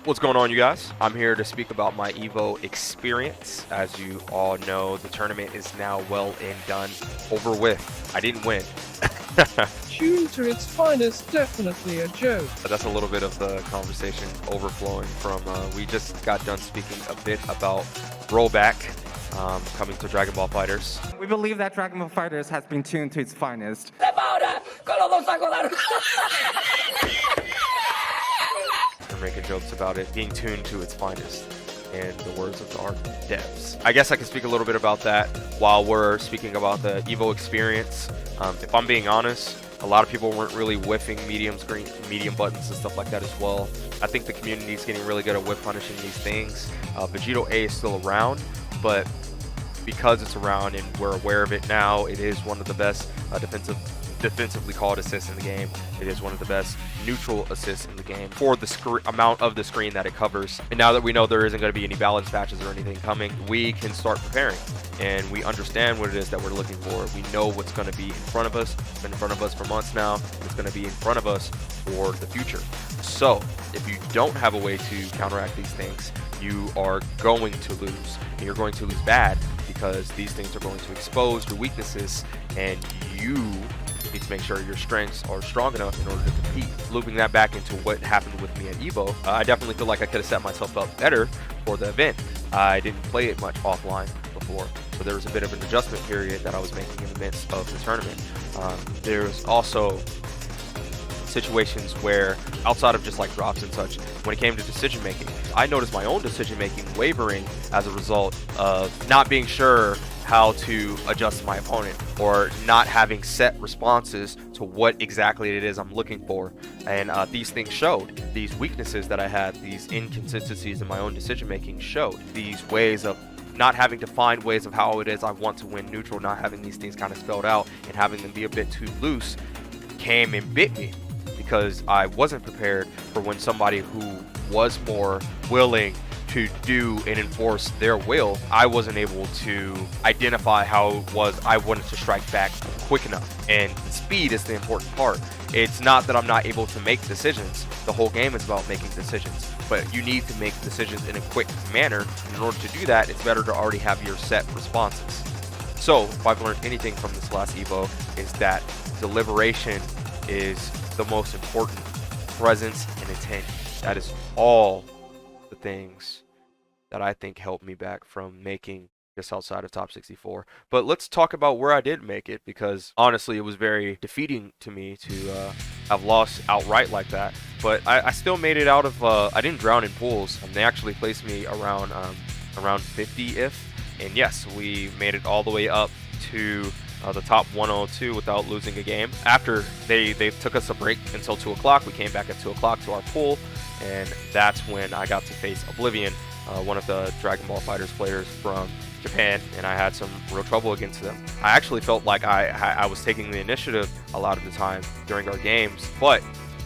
What's going on, you guys? I'm here to speak about my Evo experience. As you all know, the tournament is now well and done, over with. I didn't win. Tuned to its finest, definitely a joke. That's a little bit of the conversation overflowing from, we just got done speaking a bit about rollback coming to Dragon Ball FighterZ. We believe that Dragon Ball FighterZ has been tuned to its finest. We're making jokes about it being tuned to its finest, in the words of our devs. I guess I can speak a little bit about that while we're speaking about the Evo experience. If I'm being honest, a lot of people weren't really whiffing medium buttons and stuff like that as well. I think the community is getting really good at whiff punishing these things. Vegito A is still around, but because it's around and we're aware of it now, it is one of the best defensively called assists in the game. It is one of the best neutral assists in the game for the amount of the screen that it covers. And now that we know there isn't going to be any balance patches or anything coming, we can start preparing, and we understand what it is that we're looking for. We know what's going to be in front of us. It's been in front of us for months now. It's going to be in front of us for the future. So if you don't have a way to counteract these things, you are going to lose, and you're going to lose bad, because these things are going to expose your weaknesses, and you need to make sure your strengths are strong enough in order to compete. Looping that back into what happened with me at Evo, I definitely feel like I could have set myself up better for the event. I didn't play it much offline before, so there was a bit of an adjustment period that I was making in the midst of the tournament. There's also situations where, outside of just like drops and such, when it came to decision making, I noticed my own decision making wavering as a result of not being sure how to adjust my opponent, or not having set responses to what exactly it is I'm looking for. And these things showed. These weaknesses that I had, these inconsistencies in my own decision making showed. These ways of not having to find ways of how it is I want to win neutral, not having these things kind of spelled out and having them be a bit too loose, came and bit me, because I wasn't prepared for when somebody who was more willing to do and enforce their will, I wasn't able to identify how it was I wanted to strike back quick enough. And speed is the important part. It's not that I'm not able to make decisions. The whole game is about making decisions, but you need to make decisions in a quick manner. In order to do that, it's better to already have your set responses. So if I've learned anything from this last Evo, is that deliberation is the most important. Presence and intent. That is all the things that I think helped me back from making just outside of top 64. But let's talk about where I did make it, because honestly it was very defeating to me to have lost outright like that. But I still made it out of, I didn't drown in pools. They actually placed me around 50th, and yes, we made it all the way up to the top 102 without losing a game. After they took us a break until 2 o'clock, we came back at 2 o'clock to our pool, and that's when I got to face Oblivion, one of the Dragon Ball FighterZ players from Japan, and I had some real trouble against them. I actually felt like I was taking the initiative a lot of the time during our games, but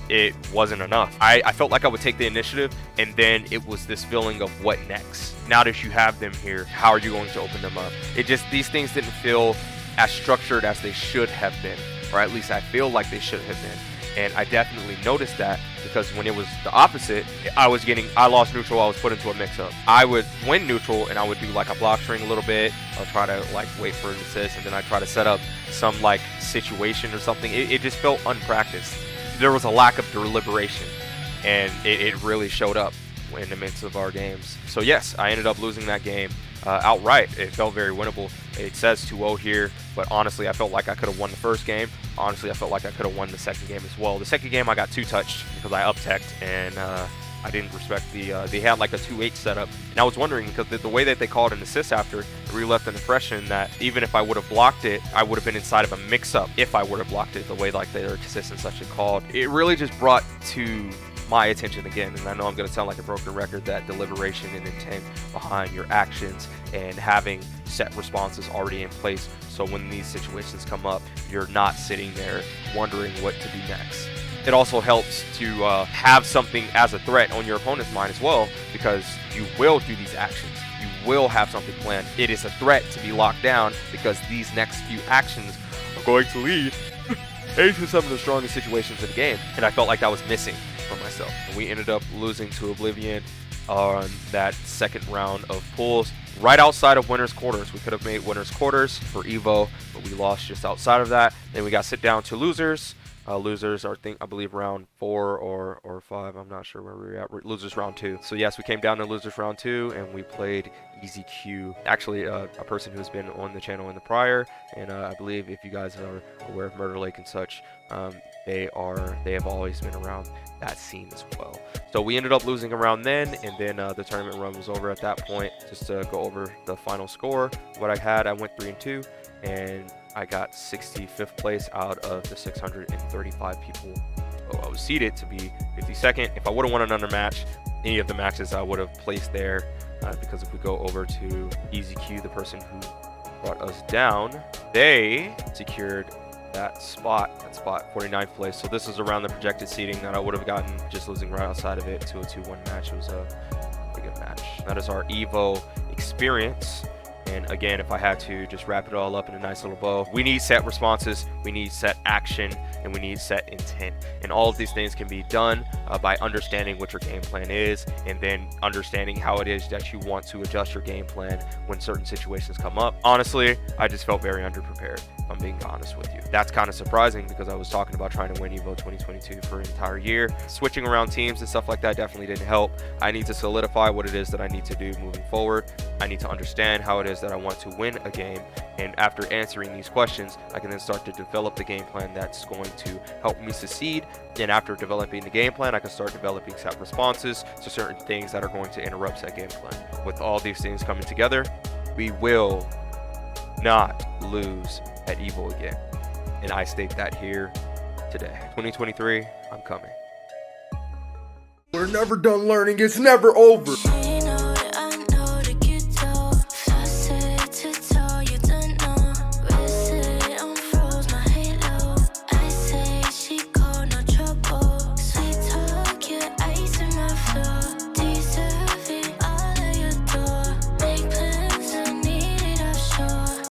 it wasn't enough. I felt like I would take the initiative, and then it was this feeling of what next? Now that you have them here, how are you going to open them up? These things didn't feel as structured as they should have been, or at least I feel like they should have been. And I definitely noticed that, because when it was the opposite, I lost neutral, I was put into a mix-up. I would win neutral, and I would do like a block string a little bit. I'll try to like wait for an assist, and then I try to set up some like situation or something. It just felt unpracticed. There was a lack of deliberation, and it really showed up in the midst of our games. So yes, I ended up losing that game outright. It felt very winnable. It says 2-0 here, but honestly I felt like I could have won the first game. Honestly, I felt like I could have won the second game as well. The second game I got 2-touched because I up-teched, and I didn't respect they had like a 2-8 setup, and I was wondering, because the way that they called an assist after, it really left an impression that even if I would have blocked it, I would have been inside of a mix-up if I would have blocked it, the way like their assist and such called. It really just brought to my attention again, and I know I'm going to sound like a broken record, that deliberation and intent behind your actions and having set responses already in place, so when these situations come up, you're not sitting there wondering what to do next. It also helps to have something as a threat on your opponent's mind as well, because you will do these actions. You will have something planned. It is a threat to be locked down, because these next few actions are going to lead into some of the strongest situations in the game, and I felt like that was missing for myself. And we ended up losing to Oblivion on that second round of pools, right outside of winners quarters. We could have made winners quarters for Evo, but we lost just outside of that. Then we got sit down to losers. Losers are, I believe, round 4 or 5. I'm not sure where we were at. Losers round 2. So yes, we came down to losers round 2, and we played Easy Q. Actually, a person who's been on the channel in the prior, and I believe if you guys are aware of Murder Lake and such, they have always been around that scene as well. So we ended up losing around then, and then the tournament run was over at that point. Just to go over the final score, what I went 3-2, and I got 65th place out of the 635 people. So I was seeded to be 52nd. If I would have won another match, any of the matches I would have placed there, because if we go over to Easy Q, the person who brought us down, they secured that spot 49th place. So this is around the projected seeding that I would have gotten just losing right outside of it to a 2-1 match. It was a pretty good match. That is our Evo experience. And again, if I had to just wrap it all up in a nice little bow, we need set responses, we need set action, and we need set intent. And all of these things can be done by understanding what your game plan is, and then understanding how it is that you want to adjust your game plan when certain situations come up. Honestly, I just felt very underprepared, if I'm being honest with you. That's kind of surprising because I was talking about trying to win Evo 2022 for an entire year. Switching around teams and stuff like that definitely didn't help. I need to solidify what it is that I need to do moving forward. I need to understand how it is that I want to win a game, and after answering these questions, I can then start to develop the game plan that's going to help me succeed. And after developing the game plan, I can start developing set responses to certain things that are going to interrupt that game plan. With all these things coming together, we will not lose at Evo again, and I state that here today. 2023, I'm coming. We're never done learning, it's never over.